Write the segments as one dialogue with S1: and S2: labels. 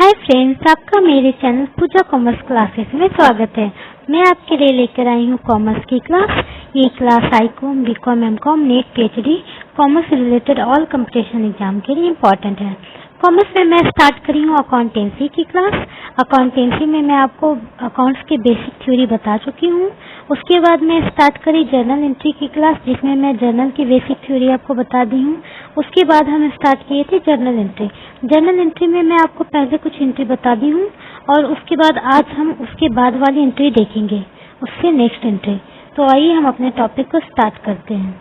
S1: Hi friends, आपका मेरे channel पूजा commerce classes में स्वागत है। मैं आपके लिए लेकर आई हूँ कॉमर्स की क्लास। ये class ICom, BCom, MCom, NET, PhD, commerce related all competition exam के लिए इम्पोर्टेंट है। कॉमर्स में मैं स्टार्ट करी हूँ अकाउंटेंसी की क्लास। अकाउंटेंसी में मैं आपको अकाउंट्स की बेसिक थ्योरी बता चुकी हूँ। उसके बाद मैं स्टार्ट करी जर्नल एंट्री की क्लास, जिसमें मैं जर्नल की बेसिक थ्योरी आपको बता दी हूँ। उसके बाद हम स्टार्ट किए थे जर्नल एंट्री। जर्नल एंट्री में मैं आपको पहले कुछ एंट्री बता दी हूँ और उसके बाद आज हम उसके बाद वाली एंट्री देखेंगे, उससे नेक्स्ट एंट्री। तो आइए हम अपने टॉपिक को स्टार्ट करते हैं।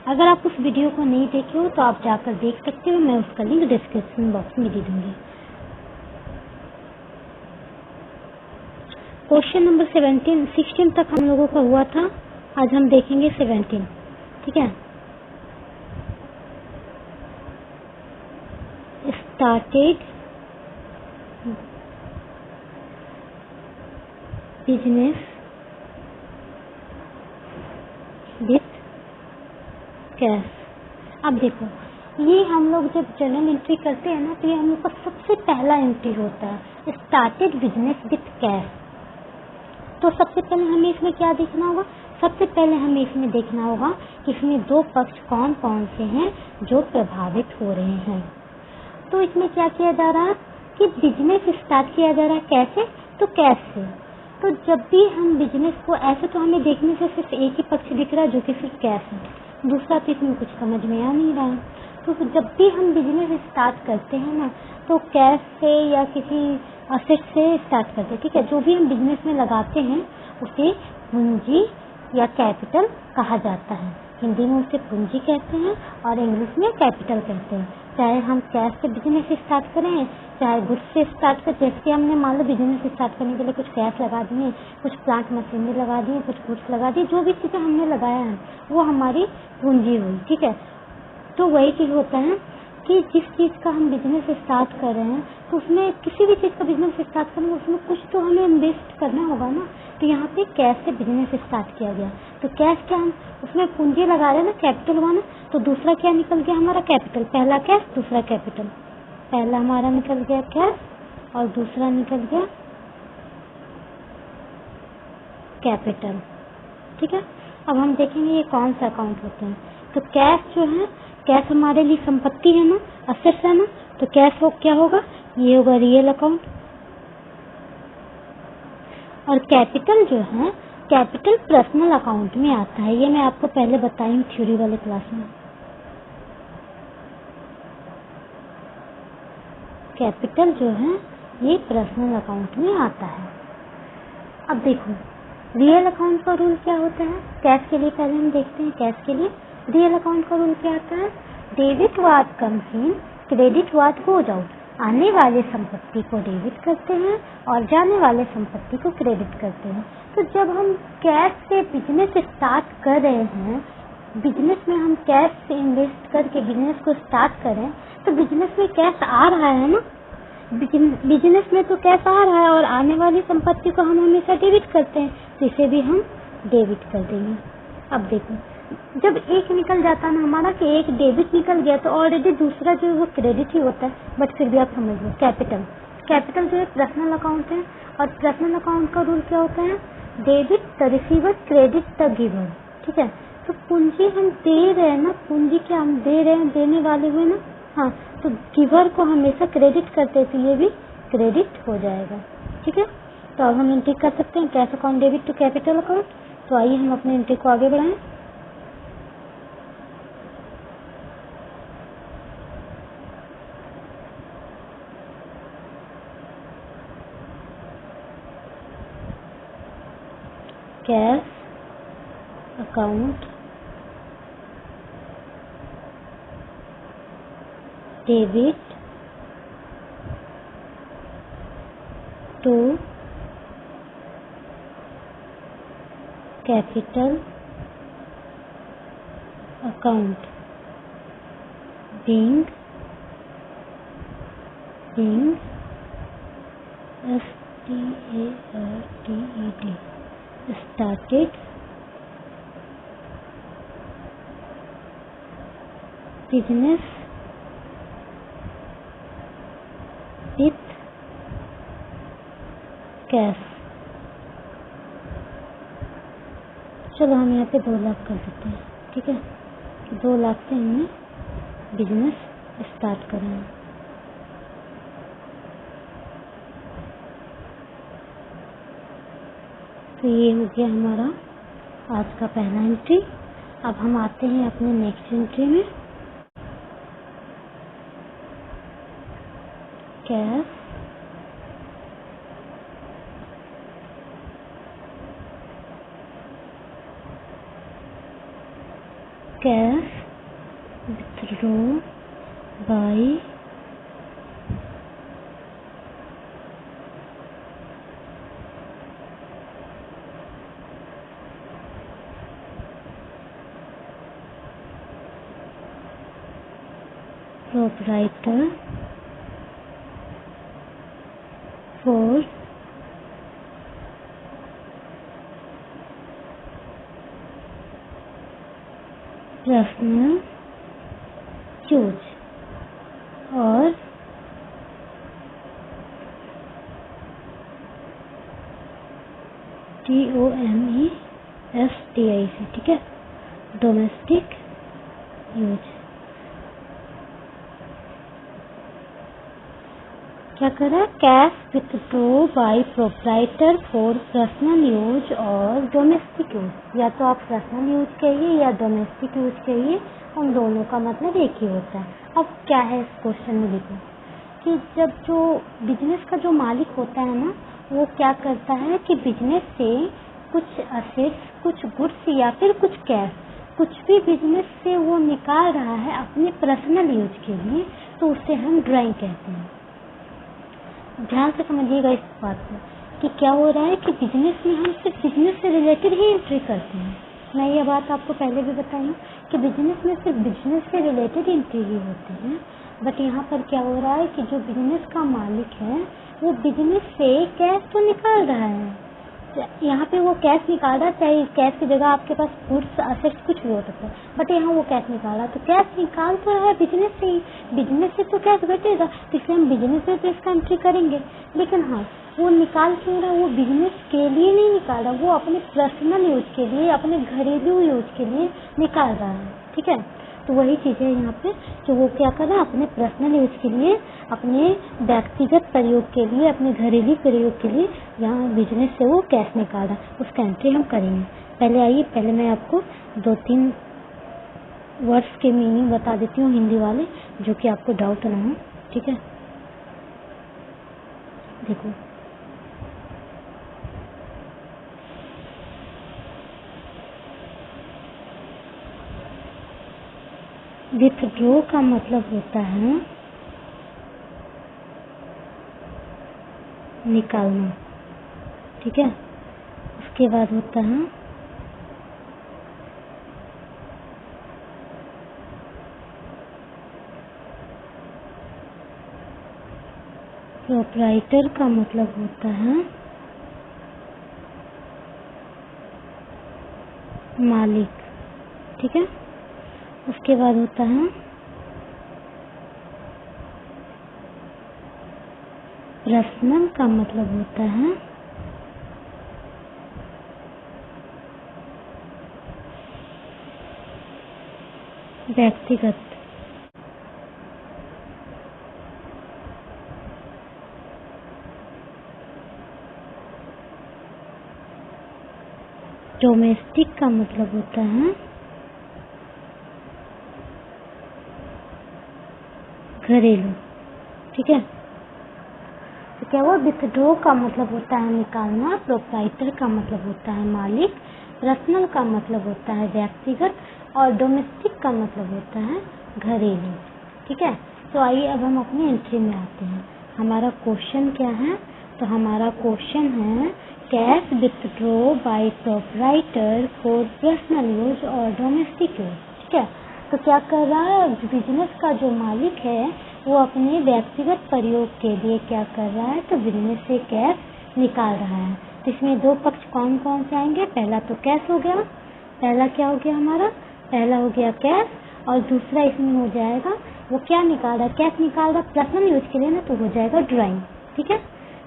S1: अगर आप उस वीडियो को नहीं देखे हो तो आप जाकर देख सकते हो, मैं उसका लिंक डिस्क्रिप्शन बॉक्स में दे दूंगी। क्वेश्चन नंबर 16 तक हम लोगों का हुआ था, आज हम देखेंगे 17। ठीक है। Started business with cash. अब देखो, ये हम लोग जब जर्नल एंट्री करते हैं ना, तो ये हम लोग का सबसे पहला एंट्री होता है, स्टार्टेड बिजनेस विथ कैश। तो सबसे पहले हमें इसमें क्या देखना होगा? सबसे पहले हमें इसमें देखना होगा कि इसमें दो पक्ष कौन कौन से हैं जो प्रभावित हो रहे हैं। तो इसमें क्या किया जा रहा है कि बिजनेस स्टार्ट किया जा रहा है कैसे? तो कैश से। तो जब भी हम बिजनेस को ऐसे, तो हमें देखने से सिर्फ एक ही पक्ष दिख रहा है जो कि सिर्फ कैश है, दूसरा तो इसमें कुछ समझ में आ नहीं रहा है। तो जब भी हम बिजनेस स्टार्ट करते हैं ना, तो कैश से या किसी असेट से स्टार्ट करते हैं। ठीक है। जो भी हम बिजनेस में लगाते हैं उसे पूंजी या कैपिटल कहा जाता है। हिंदी में उसे पूंजी कहते हैं और इंग्लिश में कैपिटल कहते हैं। चाहे हम कैश से बिजनेस स्टार्ट करें, चाहे गुड्स से स्टार्ट करें। जैसे हमने मान लो बिजनेस स्टार्ट करने के लिए कुछ कैश लगा दिए, कुछ प्लांट मशीनरी लगा दिए, कुछ गुड्स लगा दिए, जो भी चीजें हमने लगाया है वो हमारी पूंजी हुई। ठीक है। तो वही चीज होता है कि जिस चीज का हम बिजनेस स्टार्ट कर रहे हैं, तो उसमें किसी भी चीज का बिजनेस स्टार्ट करने में उसमें कुछ तो हमें इन्वेस्ट करना होगा ना। तो यहाँ पे कैश से बिजनेस स्टार्ट किया गया। तो कैश क्या, हम उसमें पूंजी लगा रहे हैं ना, कैपिटल हुआ ना। तो दूसरा क्या निकल गया हमारा? कैपिटल। पहला कैश, दूसरा कैपिटल। पहला हमारा निकल गया कैश और दूसरा निकल गया कैपिटल। ठीक है। अब हम देखेंगे ये कौन सा अकाउंट होते हैं। तो कैश जो है, कैश हमारे लिए संपत्ति है ना, असेट्स है ना। तो कैश हो क्या होगा? ये होगा रियल अकाउंट। और कैपिटल जो है, कैपिटल पर्सनल अकाउंट में आता है। ये मैं आपको पहले बताई हूँ थ्योरी वाले क्लास में। कैपिटल जो है ये पर्सनल अकाउंट में आता है। अब देखो, रियल अकाउंट का रूल क्या होता है? कैश के लिए पहले हम देखते हैं। कैश के लिए रियल अकाउंट का रूल क्या आता है? Debit what comes in, credit what goes out. आने वाले संपत्ति को डेबिट करते हैं और जाने वाले संपत्ति को क्रेडिट करते हैं। तो जब हम कैश से बिजनेस स्टार्ट कर रहे हैं, बिजनेस में हम कैश से इन्वेस्ट करके बिजनेस को स्टार्ट करें, तो बिजनेस में कैश आ रहा है ना। बिजनेस में तो कैश आ रहा है और आने वाली संपत्ति को हम हमेशा डेबिट करते हैं, तो इसे भी हम डेबिट कर देंगे। अब देखो, जब एक निकल जाता है ना हमारा, कि एक डेबिट निकल गया, तो ऑलरेडी दूसरा जो है वो क्रेडिट ही होता है। बट फिर भी आप समझ लो, कैपिटल। कैपिटल जो है पर्सनल अकाउंट है और पर्सनल अकाउंट का रूल क्या होता है? Debit the receiver, credit the giver. ठीक है। तो पूंजी हम दे रहे हैं ना, पूंजी क्या हम दे रहे हैं, देने वाले हुए ना। हाँ, तो गिवर को हमेशा क्रेडिट करते हैं, तो ये भी क्रेडिट हो जाएगा। ठीक है। तो अब हम एंट्री कर सकते हैं cash account debit to capital account. तो आइए हम अपने एंट्री को आगे बढ़ाएं। Cash account debit to capital account being started business with cash. चलो हम यहाँ पे 2 लाख कर देते हैं, ठीक है। 2 लाख से हमने बिजनेस स्टार्ट करा है। तो ये हो गया हमारा आज का पहला एंट्री। अब हम आते हैं अपने नेक्स्ट एंट्री में। Cash withdraw by proprietor for personal use और DOMESTIC, ठीक है, डोमेस्टिक यूज। क्या करा? Cash withdraw by proprietor for personal use और डोमेस्टिक यूज। या तो आप पर्सनल यूज कहिए या डोमेस्टिक यूज कहिए, उन दोनों का मतलब एक ही होता है। अब क्या है इस क्वेश्चन में, देखो कि जब जो बिजनेस का जो मालिक होता है ना, वो क्या करता है कि बिजनेस से कुछ असेट्स, कुछ गुड्स या फिर कुछ कैश, कुछ भी बिजनेस से वो निकाल रहा है अपने पर्सनल यूज के लिए, तो उसे हम ड्राइंग कहते हैं। ध्यान से समझिएगा इस बात को कि क्या हो रहा है कि बिजनेस में हम सिर्फ बिजनेस से रिलेटेड ही एंट्री करते हैं। मैं ये बात आपको पहले भी बताई हूँ कि बिजनेस में सिर्फ बिजनेस से रिलेटेड एंट्री ही होती है। बट यहाँ पर क्या हो रहा है कि जो बिजनेस का मालिक है वो बिजनेस से कैश तो निकाल रहा है, यहाँ पे वो कैश निकाल रहा है, चाहे कैश की जगह आपके पास गुड्स असेट्स कुछ भी हो सकता है, बट यहाँ वो कैश निकाल रहा है। तो कैश निकाल तो रहा है बिजनेस से ही, बिजनेस से तो कैश घटेगा, तो इसलिए हम बिजनेस में तो इसका एंट्री करेंगे। लेकिन हाँ, वो निकाल क्यों रहा है? वो बिजनेस के लिए नहीं निकाल रहा, वो अपने पर्सनल यूज के लिए, अपने घरेलू यूज के लिए निकाल रहा है, ठीक है। तो वही चीज़ है यहाँ पे, जो वो क्या कर रहा है अपने पर्सनल यूज के लिए, अपने व्यक्तिगत प्रयोग के लिए, अपने घरेलू प्रयोग के लिए यहाँ बिजनेस से वो कैश निकाल रहा है, उसका एंट्री हम करेंगे। पहले आइए, पहले मैं आपको 2-3 वर्ड्स के मीनिंग बता देती हूँ हिंदी वाले, जो कि आपको डाउट ना हो, ठीक है। देखो, विथड्रॉ का मतलब होता है निकालना, ठीक है। उसके बाद होता है प्रोप्राइटर का मतलब होता है मालिक, ठीक है। उसके बाद होता है पर्सनल का मतलब होता है व्यक्तिगत, डोमेस्टिक का मतलब होता है घरेलू, ठीक है। तो क्या हुआ? विथड्रॉ का मतलब होता है निकालना, प्रोप्राइटर का मतलब होता है मालिक, पर्सनल का मतलब होता है व्यक्तिगत, और डोमेस्टिक का मतलब होता है घरेलू, ठीक है। तो आइए अब हम अपनी एंट्री में आते हैं। हमारा क्वेश्चन क्या है? तो हमारा क्वेश्चन है cash withdraw by proprietor for personal use और डोमेस्टिक यूज, ठीक है। तो क्या कर रहा है? बिजनेस का जो मालिक है वो अपने व्यक्तिगत प्रयोग के लिए क्या कर रहा है? तो बिजनेस से कैश निकाल रहा है। तो इसमें 2 पक्ष कौन कौन से आएंगे? पहला तो कैश हो गया, पहला क्या हो गया हमारा? पहला हो गया कैश, और दूसरा इसमें हो जाएगा, वो क्या निकाल रहा है, कैश निकाल रहा है पर्सनल यूज के लिए ना, तो हो जाएगा ड्राइंग। ठीक है,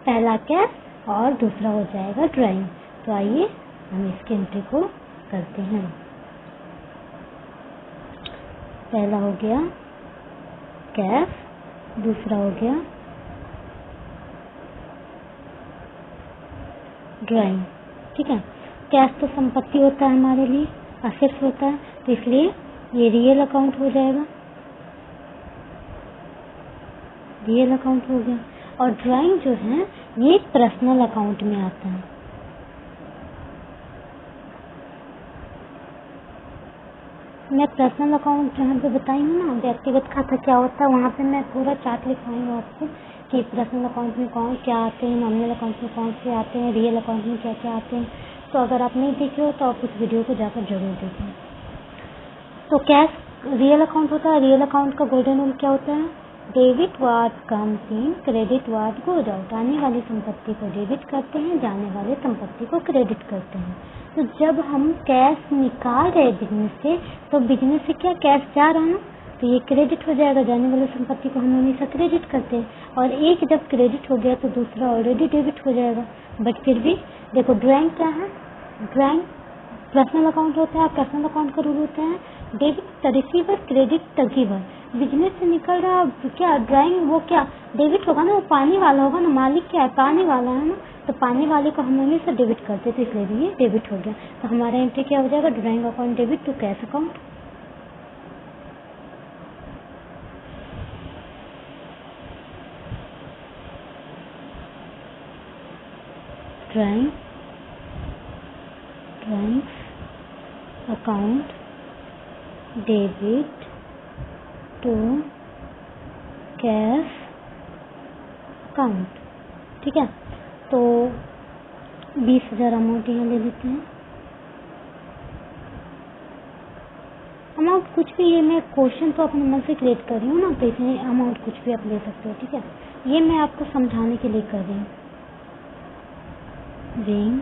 S1: पहला कैश और दूसरा हो जाएगा ड्राइंग। तो आइए हम इसके एंट्री को करते हैं। पहला हो गया कैश, दूसरा हो गया ड्राइंग। ठीक है, कैश तो संपत्ति होता है हमारे लिए, असेट्स होता है, तो इसलिए ये रियल अकाउंट हो जाएगा, रियल अकाउंट हो गया। और ड्राइंग जो है ये पर्सनल अकाउंट में आता है। मैं पर्सनल अकाउंट जहाँ पे बताई हूँ ना, व्यक्तिगत खाता क्या होता है, वहाँ पे मैं पूरा चार्ट लिखवाऊंगा आपको कि पर्सनल अकाउंट में कौन क्या आते हैं, नॉमिनल अकाउंट में कौन से आते हैं, रियल अकाउंट में क्या क्या आते हैं। तो अगर आप नहीं देखे हो तो आप उस वीडियो को जाकर जरूर देखें। तो कैश रियल अकाउंट होता है। रियल अकाउंट का गोल्डन रूल क्या होता है, debit what comes in, credit what goes out. आने वाली संपत्ति को डेबिट करते हैं, जाने वाली संपत्ति को क्रेडिट करते हैं। तो जब हम कैश निकाल रहे बिजनेस से, तो बिजनेस से क्या कैश जा रहा है ना, तो ये क्रेडिट हो जाएगा, जाने वाली संपत्ति को हम हमेशा क्रेडिट करते हैं। और एक जब क्रेडिट हो गया तो दूसरा ऑलरेडी डेबिट हो जाएगा। बट फिर भी देखो ड्राइंग क्या है, ड्राइंग पर्सनल अकाउंट होता है। पर्सनल अकाउंट का रूल होता है debit the receiver, credit the giver. Business से निकल रहा क्या ड्राइंग, वो क्या डेबिट होगा ना, वो पानी वाला होगा ना, मालिक क्या है, पानी वाला है ना, तो पानी वाले को हम हमेशा डेबिट करते थे, इसलिए भी ये डेबिट हो गया। तो हमारा एंट्री क्या हो जाएगा, drawing account debit to cash account. Drawing account debit to cash account. ठीक है, तो 20,000 अमाउंट यहाँ ले लेते हैं। अमाउंट कुछ भी, ये मैं क्वेश्चन तो अपने मन से क्रिएट कर रही हूँ ना, तो इसमें अमाउंट कुछ भी आप ले सकते हो। ठीक है, ये मैं आपको समझाने के लिए कर रही हूँ। Wing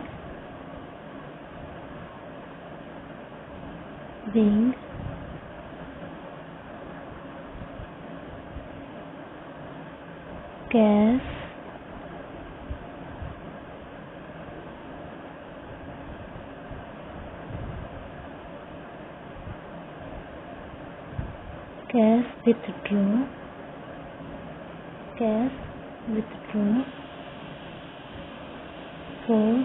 S1: cash withdraw for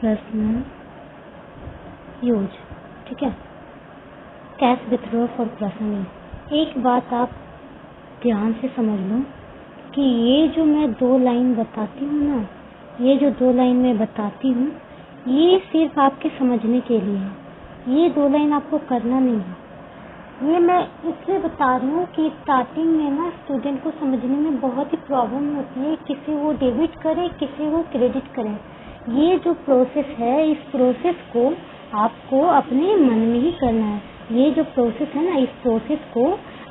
S1: personal use. ठीक है, cash withdraw for personal use. एक बात आप ध्यान से समझ लो कि ये जो मैं 2 लाइन बताती हूँ ना, ये जो 2 लाइन मैं बताती हूँ, ये सिर्फ आपके समझने के लिए है। ये 2 लाइन आपको करना नहीं है। ये मैं इसलिए बता रही हूँ कि स्टार्टिंग में ना स्टूडेंट को समझने में बहुत ही प्रॉब्लम होती है, किसी वो डेबिट करे, किसी वो क्रेडिट करे। ये जो प्रोसेस है, इस प्रोसेस को आपको अपने मन में ही करना है। ये जो प्रोसेस है ना, इस प्रोसेस को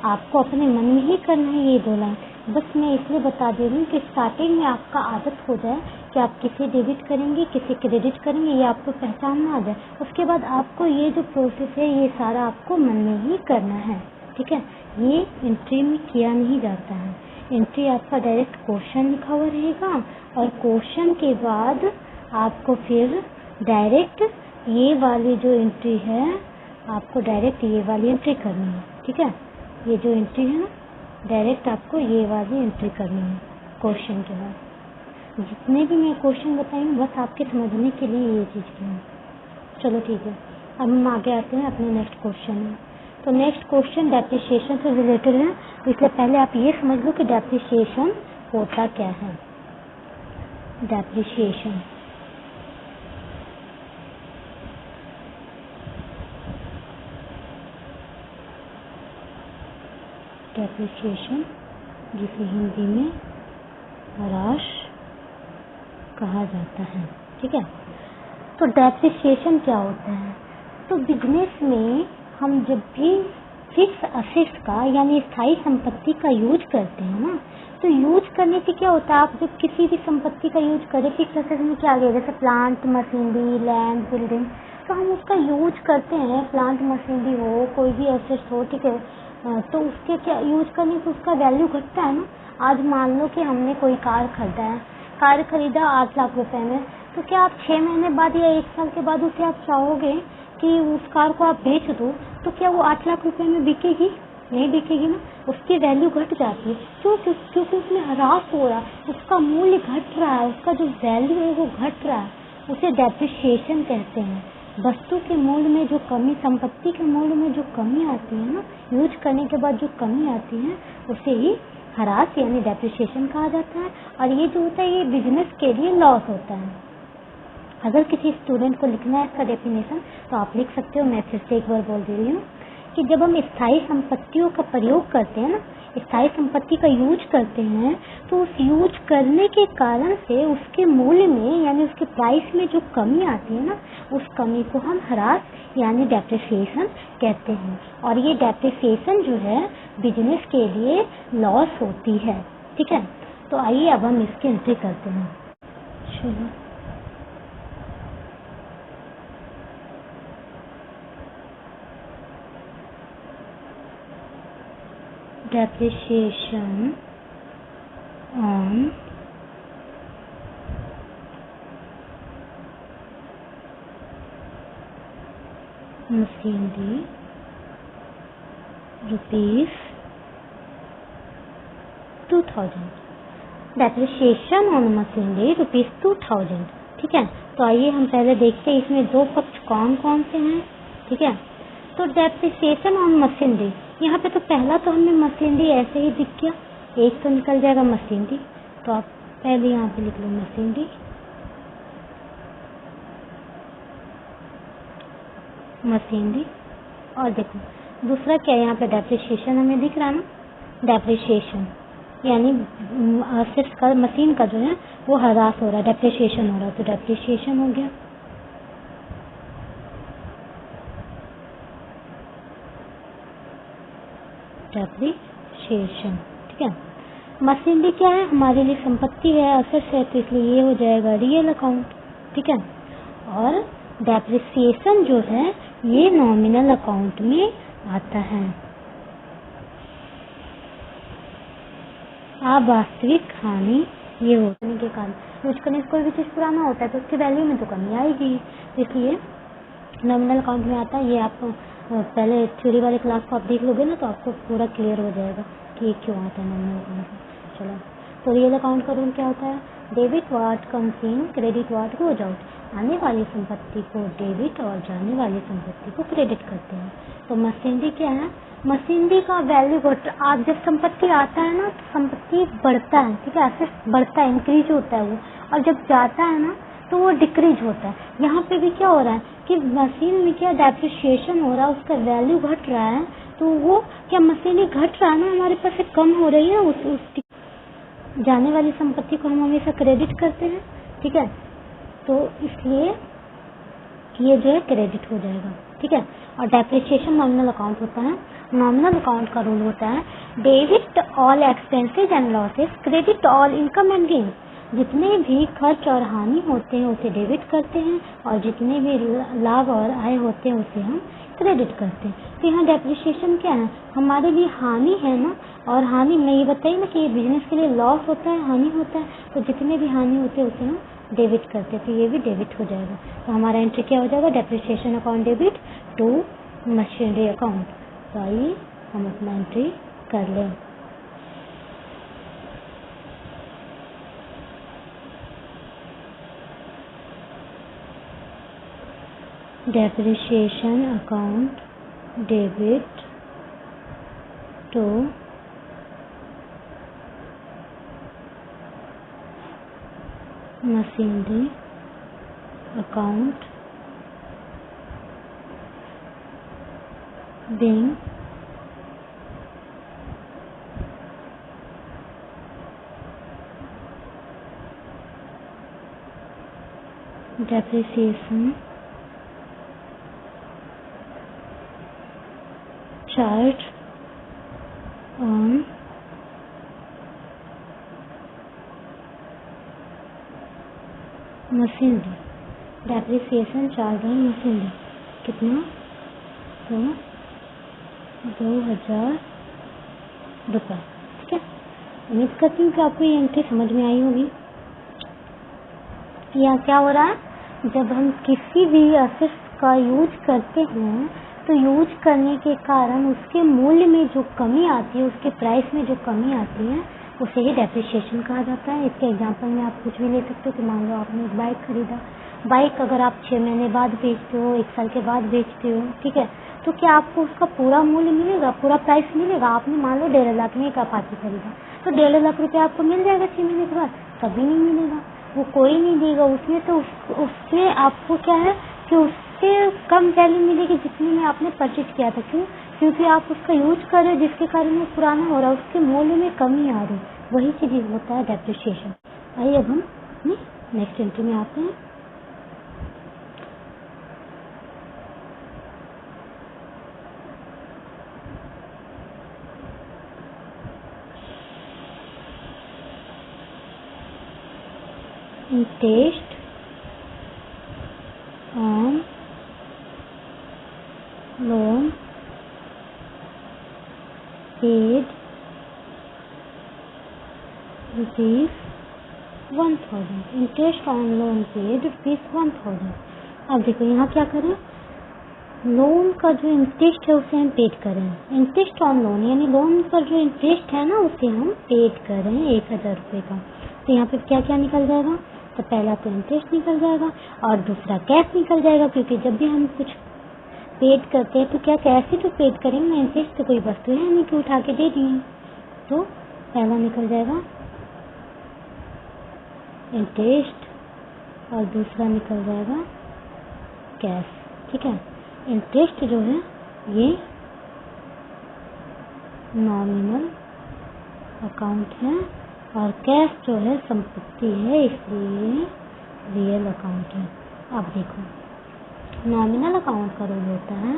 S1: आपको अपने मन में ही करना है। ये 2 लाइन बस मैं इसलिए बता दे रही हूँ कि स्टार्टिंग में आपका आदत हो जाए कि आप किसे डेबिट करेंगे, किसे क्रेडिट करेंगे, ये आपको पहचानना आ जाए। उसके बाद आपको ये जो प्रोसेस है, ये सारा आपको मन में ही करना है। ठीक है, ये एंट्री में किया नहीं जाता है। एंट्री आपका डायरेक्ट क्वेश्चन लिखा हुआ रहेगा, और क्वेश्चन के बाद आपको फिर डायरेक्ट ये वाली जो एंट्री है, आपको डायरेक्ट ये वाली एंट्री करनी है। ठीक है, ये जो एंट्री है ना, डायरेक्ट आपको ये वाली एंट्री करनी है क्वेश्चन के बाद। जितने भी मैं क्वेश्चन बताई हूँ बस आपके समझने के लिए ये चीज़ की है। चलो ठीक है, अब हम आगे आते हैं अपने नेक्स्ट क्वेश्चन में। तो नेक्स्ट क्वेश्चन डेप्रिसिएशन से रिलेटेड है, तो इसलिए पहले आप ये समझ लो कि डेप्रिसिएशन होता क्या है। डेप्रिसिएशन जिसे हिंदी में ह्रास कहा जाता है। ठीक है, तो डेप्रिसिएशन क्या होता है, तो बिजनेस में हम जब भी फिक्स असेट्स का यानी स्थायी संपत्ति का यूज करते हैं ना, तो यूज करने से क्या होता है, आप जब किसी भी संपत्ति का यूज करें, फिक्स असेट्स में क्या आ गया, जैसे प्लांट मशीनरी लैंड बिल्डिंग, तो हम उसका यूज करते हैं, प्लांट मशीनरी हो कोई भी असेट्स हो, ठीक है, तो उसके क्या यूज करने से उसका वैल्यू घटता है ना। आज मान लो कि हमने कोई कार खरीदा है, कार खरीदा 8 लाख रुपए में, तो क्या आप 6 महीने बाद या 1 साल के बाद उसे आप चाहोगे कि उस कार को आप बेच दो, तो क्या वो 8 लाख रुपए में बिकेगी? नहीं बिकेगी ना, उसकी वैल्यू घट जाती है। क्योंकि उसमें ह्रास हो रहा है, उसका मूल्य घट रहा है, उसका जो वैल्यू है वो घट रहा है, उसे डेप्रिसिएशन कहते हैं। वस्तु के मूल्य में जो कमी, संपत्ति के मूल्य में जो कमी आती है ना, यूज करने के बाद जो कमी आती है, उसे ही ह्रास यानी डेप्रिसिएशन कहा जाता है। और ये जो होता है ये बिजनेस के लिए लॉस होता है। अगर किसी स्टूडेंट को लिखना है इसका डेफिनेशन तो आप लिख सकते हो, मैं फिर से एक बार बोल दे रही हूँ कि जब हम स्थायी संपत्तियों का प्रयोग करते हैं ना, स्थायी संपत्ति का यूज करते हैं, तो उस यूज करने के कारण से उसके मूल्य में यानी उसके प्राइस में जो कमी आती है ना, उस कमी को हम ह्रास यानी डेप्रिसिएशन कहते हैं। और ये डेप्रिसिएशन जो है बिजनेस के लिए लॉस होती है, ठीक है। तो आइए अब हम इसकी एंट्री करते हैं। चलो, depreciation on machinery rupees 2000, depreciation on machinery rupees 2000, ठीक है। तो आइए हम पहले देखते हैं इसमें दो पक्ष कौन कौन से हैं, ठीक है। तो डेप्रिसिएशन ऑन मशीनरी, यहाँ पे तो पहला तो हमें मशीनरी ऐसे ही दिख गया, एक तो निकल जाएगा मशीनरी, तो आप पहले यहाँ पे लिख लो मशीनरी, मशीनरी। और देखो दूसरा क्या है, यहाँ पे डेप्रिसिएशन हमें दिख रहा है ना, डेप्रिसिएशन यानी असेट्स का, मशीन का जो है वो ह्रास हो रहा है, डेप्रिसिएशन हो रहा है, तो डेप्रिसिएशन हो गया। डेप्रिसिएशन, ठीक है। मशीनरी क्या है, हमारे लिए संपत्ति है, असेट्स है, तो इसलिए ये हो जाएगा रियल अकाउंट, ठीक है। और डेप्रिसिएशन जो है ये नॉमिनल अकाउंट में आता है। अवास्तविक हानि ये होने के कारण, यूज करने से कोई भी चीज पुराना होता है तो उसकी वैल्यू में तो कमी आएगी, इसलिए नॉमिनल अकाउंट में आता है। ये आप पहले थ्योरी वाले क्लास को आप देख लोगे ना, तो आपको पूरा क्लियर हो जाएगा कि ये क्यों आता है नॉमिनल अकाउंट में। चलो, तो रियल अकाउंट का रूल क्या होता है, debit what comes in, credit what goes out. आने वाली संपत्ति को डेबिट और जाने वाली संपत्ति को क्रेडिट करते हैं। तो मशीनरी क्या है, मशीनरी का वैल्यू घट, आज जब संपत्ति आता है ना तो संपत्ति बढ़ता है, ठीक है, एसेट बढ़ता है, इंक्रीज होता है वो, और जब जाता है ना तो वो डिक्रीज होता है। यहाँ पे भी क्या हो रहा है कि मशीन में क्या डेप्रिसिएशन हो रहा है, उसका वैल्यू घट रहा है, तो वो क्या मशीनरी घट रहा है ना, हमारे पास से कम हो रही है, उसकी जाने वाली संपत्ति को हम हमेशा क्रेडिट करते हैं, ठीक है, तो इसलिए ये जो है क्रेडिट हो जाएगा, ठीक है। और डेप्रिसिएशन नॉमिनल अकाउंट होता है। नॉमिनल अकाउंट का रूल होता है debit all expenses and losses, credit all income and gain. जितने भी खर्च और हानि होते हैं उसे डेबिट करते हैं, और जितने भी लाभ और आय होते हैं उसे हम क्रेडिट करते हैं। तो यहाँ डेप्रिसिएशन क्या है, हमारे लिए हानि है ना, और हानि में ये बताइए ना कि ये बिजनेस के लिए लॉस होता है, हानि होता है, तो जितने भी हानि होते हैं उसे हम डेबिट करते हैं, तो ये भी डेबिट हो जाएगा। तो हमारा एंट्री क्या हो जाएगा, depreciation account debit to machinery account. तो आइए हम अपना एंट्री कर लें। Depreciation account debit to machinery account being depreciation charge on machinery, depreciation charge on machinery कितना, तो 2000 रुपये। ठीक है, उम्मीद करती हूँ कि आपको ये एंट्री समझ में आई होगी। यहाँ क्या हो रहा है, जब हम किसी भी असेट्स का यूज करते हैं तो यूज करने के कारण उसके मूल्य में जो कमी आती है, उसके प्राइस में जो कमी आती है, उसे ही डेप्रिसिएशन कहा जाता है। इसके एग्जांपल में आप कुछ भी ले सकते हो कि मान लो आपने एक बाइक खरीदा, बाइक अगर आप 6 महीने बाद बेचते हो, 1 साल के बाद बेचते हो, ठीक है, तो क्या आपको उसका पूरा मूल्य मिलेगा, पूरा प्राइस मिलेगा? आपने मान लो 1.5 लाख में एक अपाची खरीदा, तो 1.5 लाख रुपये आपको मिल जाएगा 6 महीने के बाद? कभी नहीं मिलेगा, वो कोई नहीं देगा उसमें। तो उसमें आपको क्या है कि उससे कम वैल्यू मिलेगी जितने में आपने परचेज किया था। क्यों? क्योंकि आप उसका यूज कर रहे हो, जिसके कारण वो पुराना हो रहा है, उसके मूल्य में कमी आ रही, वही चीज होता है डेप्रिसिएशन। आइए अब हम नेक्स्ट एंट्री में आते हैं। Interest on loan paid ₹1000। Interest on loan paid ₹1000। अब देखो यहाँ क्या करें, लोन का जो इंटरेस्ट है उसे हम पेड करें। इंटरेस्ट ऑन लोन यानी लोन पर जो इंटरेस्ट है ना, उसे हम पेड करें 1000 रुपये का। तो यहाँ पे क्या क्या निकल जाएगा, तो पहला तो इंटरेस्ट निकल जाएगा और दूसरा कैश निकल जाएगा, क्योंकि जब भी हम कुछ पेड करते हैं तो क्या कैश ही तो पेड करेंगे ना, इंटरेस्ट तो कोई वस्तु है नहीं कि उठा के दे दिए। तो पहला निकल जाएगा इंटरेस्ट और दूसरा निकल जाएगा कैश। ठीक है, इंटरेस्ट जो है ये नॉमिनल अकाउंट है और कैश जो है संपत्ति है, इसलिए रियल अकाउंट है। अब देखो नॉमिनल अकाउंट का रूल होता है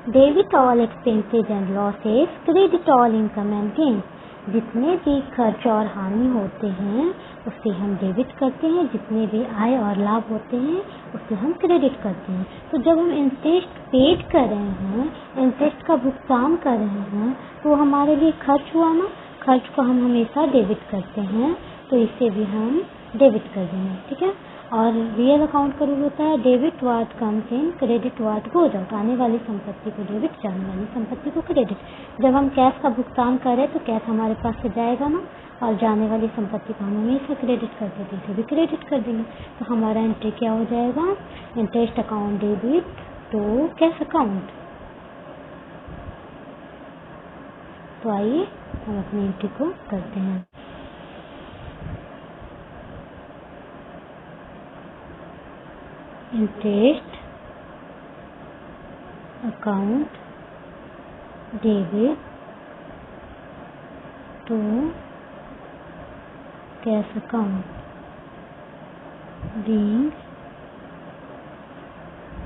S1: debit all expenses and losses, credit all income and gain. जितने भी खर्च और हानि होते हैं उसे हम डेबिट करते हैं, जितने भी आय और लाभ होते हैं उसे हम क्रेडिट करते हैं। तो जब हम इंटरेस्ट पेड कर रहे हैं, इंटरेस्ट का भुगतान कर रहे हैं, तो हमारे लिए खर्च हुआ ना, खर्च को हम हमेशा डेबिट करते हैं, तो इसे भी हम डेबिट कर देंगे। ठीक है, और रियल अकाउंट का रूल होता है debit what comes in, credit what goes out. आने वाली संपत्ति को डेबिट, जाने वाली संपत्ति को क्रेडिट। जब हम कैश का भुगतान करें तो कैश हमारे पास से जाएगा ना, और जाने वाली संपत्ति को हम हमेशा क्रेडिट करते थे, इसे भी क्रेडिट कर देंगे। तो हमारा एंट्री क्या हो जाएगा, interest account debit to cash account. तो आइए हम अपनी एंट्री को करते हैं। Interest account debit to cash account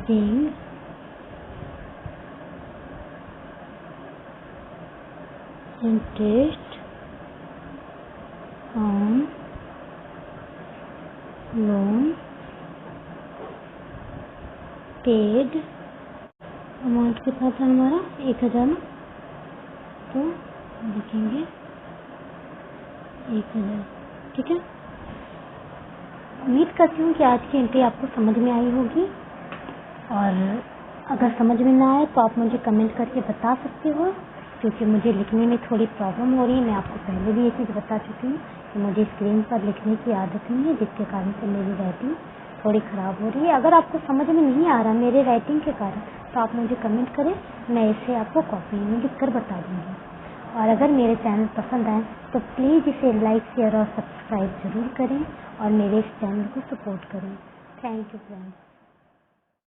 S1: being interest on loan paid। Amount कितना था हमारा 1000 ना, तो लिखेंगे 1000। ठीक है, उम्मीद करती हूँ कि आज की एंट्री आपको समझ में आई होगी, और अगर समझ में ना आए तो आप मुझे कमेंट करके बता सकते हो, क्योंकि मुझे लिखने में थोड़ी प्रॉब्लम हो रही है। मैं आपको पहले भी ये चीज़ बता चुकी हूँ कि मुझे स्क्रीन पर लिखने की आदत नहीं है, जिसके कारण से मेरी राइटिंग थोड़ी ख़राब हो रही है। अगर आपको समझ में नहीं आ रहा मेरे राइटिंग के कारण, तो आप मुझे कमेंट करें, मैं इसे आपको कॉपी में लिख कर बता दूँगी। और अगर मेरे चैनल पसंद आए तो प्लीज़ इसे लाइक, शेयर और सब्सक्राइब ज़रूर करें और मेरे इस चैनल को सपोर्ट करें। Thank you friends.